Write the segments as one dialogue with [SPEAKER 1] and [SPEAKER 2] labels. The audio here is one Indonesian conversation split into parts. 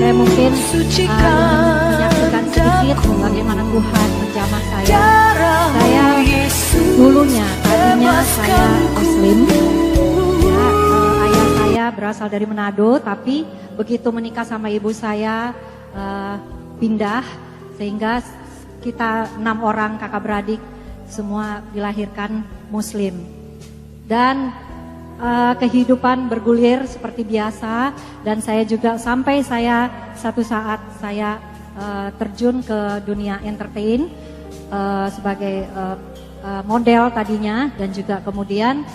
[SPEAKER 1] Saya mungkin menyaksikan sedikit bagaimana Tuhan menjamah saya. Saya dulunya, tadinya saya Muslim. Ya, ayah saya berasal dari Manado, tapi begitu menikah sama ibu saya pindah, sehingga kita 6 orang kakak beradik semua dilahirkan Muslim. Dan kehidupan bergulir seperti biasa, dan saya juga sampai saya satu saat saya terjun ke dunia entertain sebagai model tadinya, dan juga kemudian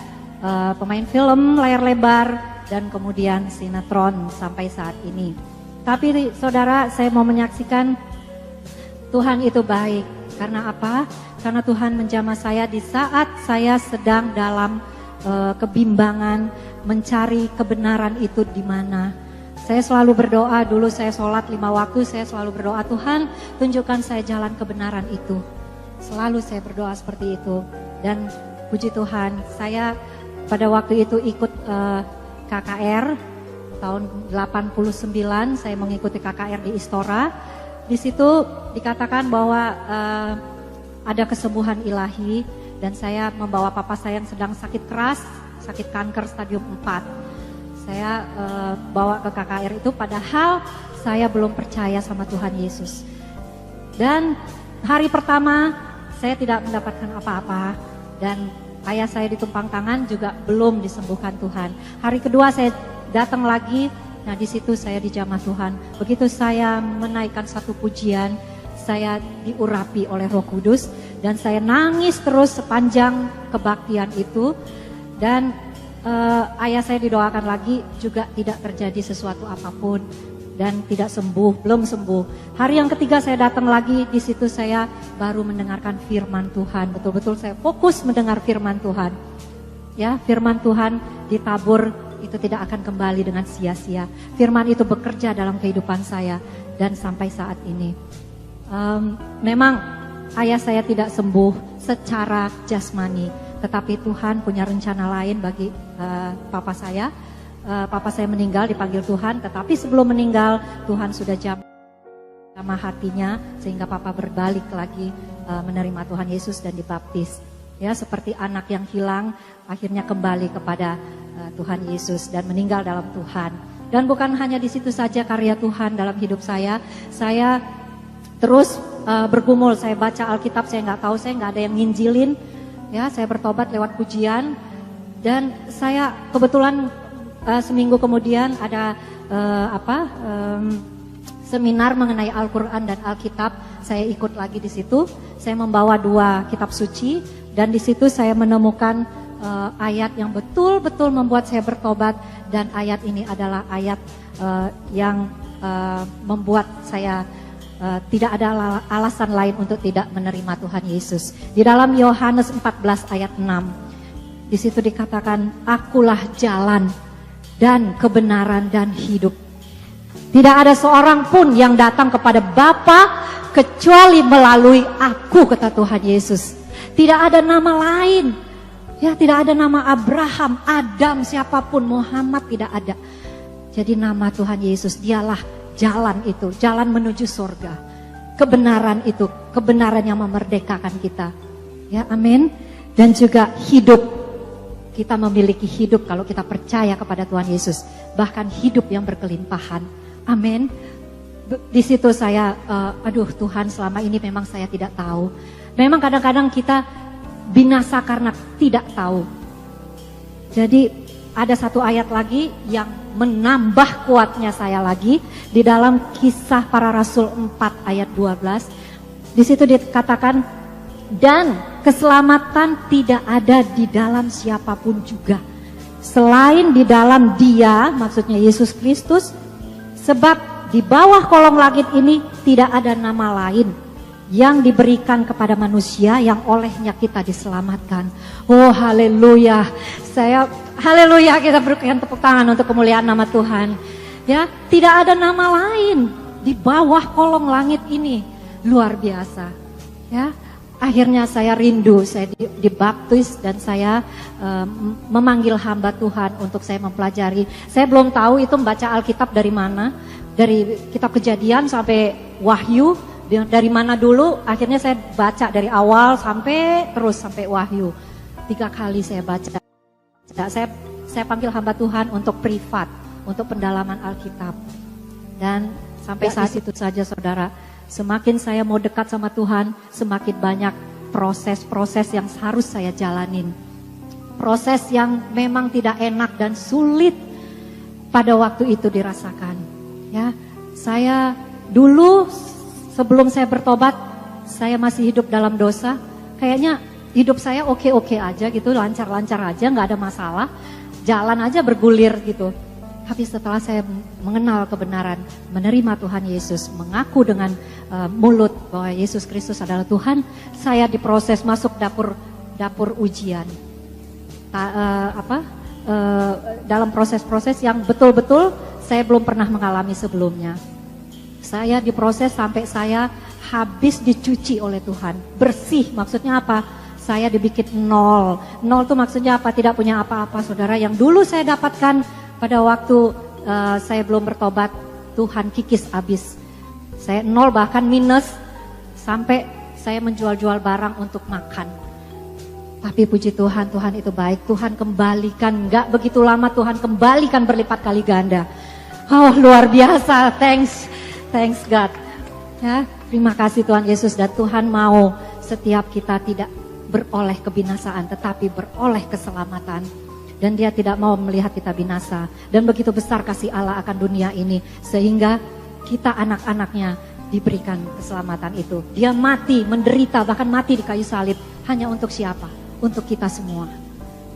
[SPEAKER 1] pemain film layar lebar, dan kemudian sinetron sampai saat ini. Tapi saudara, saya mau menyaksikan Tuhan itu baik. Karena apa? Karena Tuhan menjamah saya di saat saya sedang dalam kebimbangan, mencari kebenaran itu di mana. Saya selalu berdoa, dulu saya sholat 5 waktu, saya selalu berdoa, Tuhan tunjukkan saya jalan kebenaran itu. Selalu saya berdoa seperti itu. Dan puji Tuhan, saya pada waktu itu ikut KKR tahun 89, saya mengikuti KKR di Istora. Di situ dikatakan bahwa ada kesembuhan ilahi, dan saya membawa papa saya yang sedang sakit keras, sakit kanker stadium 4. Saya bawa ke KKR itu, padahal saya belum percaya sama Tuhan Yesus. Dan hari pertama saya tidak mendapatkan apa-apa, dan ayah saya ditumpang tangan juga belum disembuhkan Tuhan. Hari kedua saya datang lagi, nah di situ saya dijamah Tuhan. Begitu saya menaikkan satu pujian, saya diurapi oleh Roh Kudus, dan saya nangis terus sepanjang kebaktian itu. Dan ayah saya didoakan lagi, juga tidak terjadi sesuatu apapun, dan tidak sembuh, belum sembuh. Hari yang ketiga saya datang lagi, di situ saya baru mendengarkan firman Tuhan. Betul-betul saya fokus mendengar firman Tuhan. Ya, firman Tuhan ditabur itu tidak akan kembali dengan sia-sia. Firman itu bekerja dalam kehidupan saya, dan sampai saat ini. Memang ayah saya tidak sembuh secara jasmani, tetapi Tuhan punya rencana lain bagi papa saya. Papa saya meninggal, dipanggil Tuhan, tetapi sebelum meninggal Tuhan sudah jamah hatinya, sehingga papa berbalik lagi menerima Tuhan Yesus dan dibaptis. Ya, seperti anak yang hilang akhirnya kembali kepada Tuhan Yesus dan meninggal dalam Tuhan. Dan bukan hanya di situ saja karya Tuhan dalam hidup saya terus bergumul. Saya baca Alkitab, saya nggak tahu, saya nggak ada yang nginjilin. Ya, saya bertobat lewat pujian, dan saya kebetulan seminggu kemudian ada seminar mengenai Al-Quran dan Alkitab. Saya ikut lagi di situ. Saya membawa 2 kitab suci, dan di situ saya menemukan ayat yang betul-betul membuat saya bertobat, dan ayat ini adalah ayat yang membuat saya tidak ada alasan lain untuk tidak menerima Tuhan Yesus. Di dalam Yohanes 14 ayat 6, di situ dikatakan, akulah jalan dan kebenaran dan hidup. Tidak ada seorang pun yang datang kepada Bapa kecuali melalui aku, kata Tuhan Yesus. Tidak ada nama lain. Ya, tidak ada nama Abraham, Adam, siapapun, Muhammad, tidak ada. Jadi nama Tuhan Yesus, dialah jalan itu, jalan menuju surga. Kebenaran itu, kebenaran yang memerdekakan kita. Ya, amin. Dan juga hidup. Kita memiliki hidup kalau kita percaya kepada Tuhan Yesus. Bahkan hidup yang berkelimpahan. Amin. Di situ saya, aduh Tuhan, selama ini memang saya tidak tahu. Memang kadang-kadang kita binasa karena tidak tahu. Jadi ada satu ayat lagi yang menambah kuatnya saya lagi di dalam Kisah Para Rasul 4 ayat 12. Di situ dikatakan, dan keselamatan tidak ada di dalam siapapun juga selain di dalam Dia, maksudnya Yesus Kristus, sebab di bawah kolong langit ini tidak ada nama lain yang diberikan kepada manusia yang olehnya kita diselamatkan. Oh haleluya. Haleluya, kita berikan tepuk tangan untuk kemuliaan nama Tuhan. Ya, tidak ada nama lain di bawah kolong langit ini. Luar biasa. Ya, akhirnya saya rindu, saya dibaptis, dan saya memanggil hamba Tuhan untuk saya mempelajari. Saya belum tahu itu membaca Alkitab dari mana. dari kitab Kejadian sampai Wahyu, dari mana dulu, akhirnya saya baca dari awal sampai terus sampai Wahyu. 3 kali saya baca. Saya panggil hamba Tuhan untuk privat, untuk pendalaman Alkitab. Dan sampai saat itu saja saudara, semakin saya mau dekat sama Tuhan, semakin banyak proses-proses yang harus saya jalanin. Proses yang memang tidak enak dan sulit pada waktu itu dirasakan. Ya, saya dulu sebelum saya bertobat, saya masih hidup dalam dosa. Kayaknya hidup saya oke-oke aja gitu, lancar-lancar aja, nggak ada masalah. Jalan aja bergulir gitu. Tapi setelah saya mengenal kebenaran, menerima Tuhan Yesus, mengaku dengan mulut bahwa Yesus Kristus adalah Tuhan, saya diproses masuk dapur ujian. Dalam proses-proses yang betul-betul saya belum pernah mengalami sebelumnya. Saya diproses sampai saya habis dicuci oleh Tuhan. Bersih maksudnya apa? Saya dibikin nol. Nol itu maksudnya apa? Tidak punya apa-apa saudara. Yang dulu saya dapatkan pada waktu saya belum bertobat, Tuhan kikis habis. Saya nol bahkan minus sampai saya menjual-jual barang untuk makan. Tapi puji Tuhan, Tuhan itu baik. Tuhan kembalikan, gak begitu lama Tuhan kembalikan berlipat kali ganda. Oh luar biasa, thanks God. Ya, terima kasih Tuhan Yesus, dan Tuhan mau setiap kita tidak beroleh kebinasaan tetapi beroleh keselamatan. Dan Dia tidak mau melihat kita binasa. Dan begitu besar kasih Allah akan dunia ini sehingga kita anak-anaknya diberikan keselamatan itu. Dia mati, menderita, bahkan mati di kayu salib hanya untuk siapa? Untuk kita semua.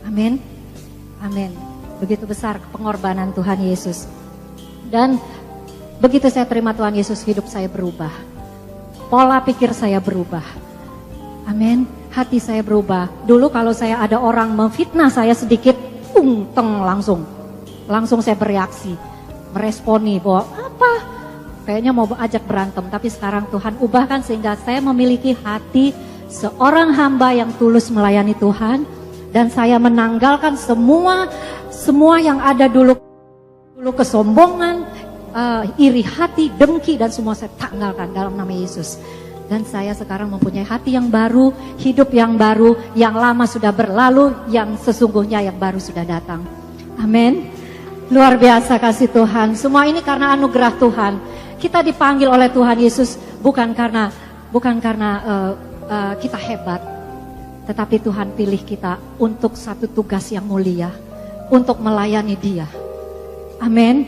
[SPEAKER 1] Amin. Amin. Begitu besar pengorbanan Tuhan Yesus. Dan begitu saya terima Tuhan Yesus, hidup saya berubah. Pola pikir saya berubah. Amin. Hati saya berubah. Dulu kalau saya ada orang memfitnah saya sedikit, langsung saya bereaksi, meresponi bahwa apa? Kayaknya mau ajak berantem. Tapi sekarang Tuhan ubahkan sehingga saya memiliki hati seorang hamba yang tulus melayani Tuhan, dan saya menanggalkan semua yang ada dulu kesombongan, iri hati, dengki, dan semua saya tanggalkan dalam nama Yesus. Dan saya sekarang mempunyai hati yang baru, hidup yang baru, yang lama sudah berlalu, yang sesungguhnya yang baru sudah datang. Amin. Luar biasa kasih Tuhan. Semua ini karena anugerah Tuhan. Kita dipanggil oleh Tuhan Yesus bukan karena kita hebat, tetapi Tuhan pilih kita untuk satu tugas yang mulia, untuk melayani Dia. Amin.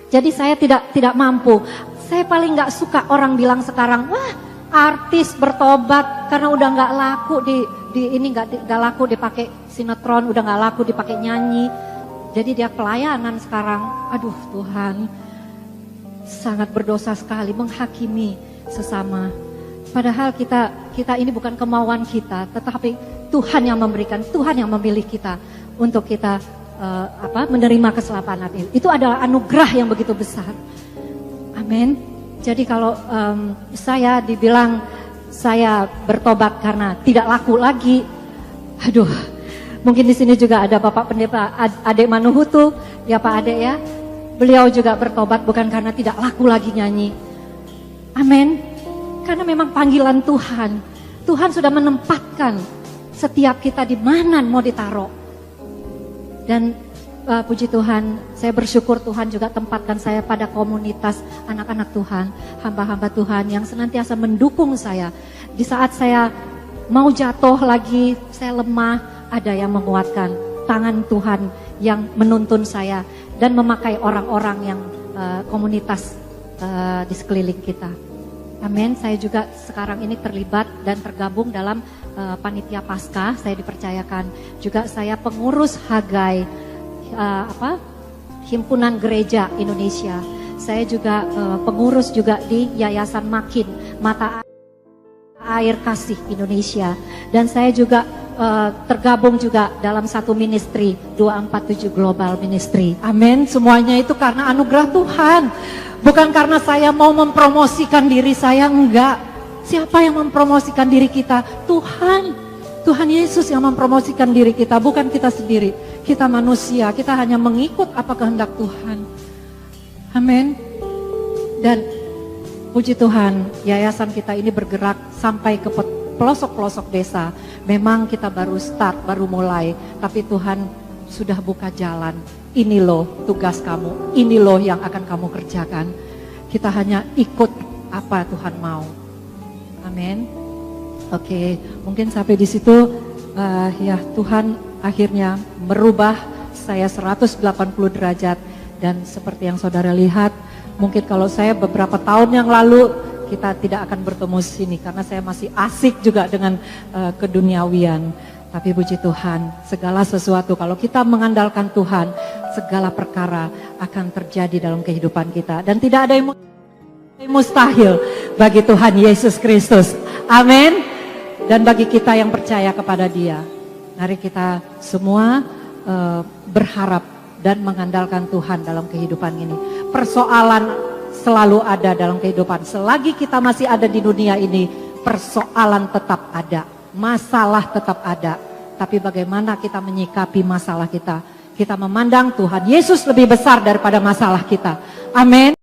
[SPEAKER 1] Jadi saya tidak mampu. Saya paling nggak suka orang bilang sekarang, wah artis bertobat karena udah nggak laku nggak laku dipakai sinetron, udah nggak laku dipakai nyanyi. Jadi dia pelayanan sekarang. Aduh Tuhan, sangat berdosa sekali menghakimi sesama. Padahal kita ini bukan kemauan kita, tetapi Tuhan yang memberikan, Tuhan yang memilih kita untuk kita menerima keselamatan ini. Itu adalah anugerah yang begitu besar. Amin. Jadi kalau saya dibilang saya bertobat karena tidak laku lagi, aduh, mungkin di sini juga ada Bapak Pendeta Ade Manuhutu, ya Pak Ade ya. Beliau juga bertobat bukan karena tidak laku lagi nyanyi. Amin. Karena memang panggilan Tuhan. Tuhan sudah menempatkan setiap kita di mana mau ditaruh. Dan puji Tuhan, saya bersyukur Tuhan juga tempatkan saya pada komunitas anak-anak Tuhan, hamba-hamba Tuhan yang senantiasa mendukung saya. Di saat saya mau jatuh lagi, saya lemah, ada yang menguatkan. Tangan Tuhan yang menuntun saya dan memakai orang-orang yang komunitas di sekeliling kita. Amin. Saya juga sekarang ini terlibat dan tergabung dalam panitia Paskah. Saya dipercayakan juga saya pengurus Hagai, Himpunan Gereja Indonesia. Saya juga pengurus juga di Yayasan Makin, Mata Air Kasih Indonesia. Dan saya juga tergabung juga dalam satu ministry, 247 Global Ministry. Amin. Semuanya itu karena anugerah Tuhan. Bukan karena saya mau mempromosikan diri saya, enggak. Siapa yang mempromosikan diri kita? Tuhan. Tuhan Yesus yang mempromosikan diri kita, bukan kita sendiri. Kita manusia, kita hanya mengikut apa kehendak Tuhan. Amin. Dan puji Tuhan, yayasan kita ini bergerak sampai ke pelosok-pelosok desa. Memang kita baru start, baru mulai, tapi Tuhan sudah buka jalan. Ini loh tugas kamu, ini loh yang akan kamu kerjakan. Kita hanya ikut apa Tuhan mau. Amin. Oke, mungkin sampai di situ ya Tuhan akhirnya merubah saya 180 derajat. Dan seperti yang saudara lihat, mungkin kalau saya beberapa tahun yang lalu kita tidak akan bertemu di sini karena saya masih asik juga dengan keduniawian. Tapi puji Tuhan, segala sesuatu kalau kita mengandalkan Tuhan, segala perkara akan terjadi dalam kehidupan kita. Dan tidak ada yang mustahil bagi Tuhan Yesus Kristus. Amin. Dan bagi kita yang percaya kepada Dia, mari kita semua berharap dan mengandalkan Tuhan dalam kehidupan ini. Persoalan selalu ada dalam kehidupan. Selagi kita masih ada di dunia ini, persoalan tetap ada, masalah tetap ada. Tapi bagaimana kita menyikapi masalah kita? Kita memandang Tuhan Yesus lebih besar daripada masalah kita. Amin.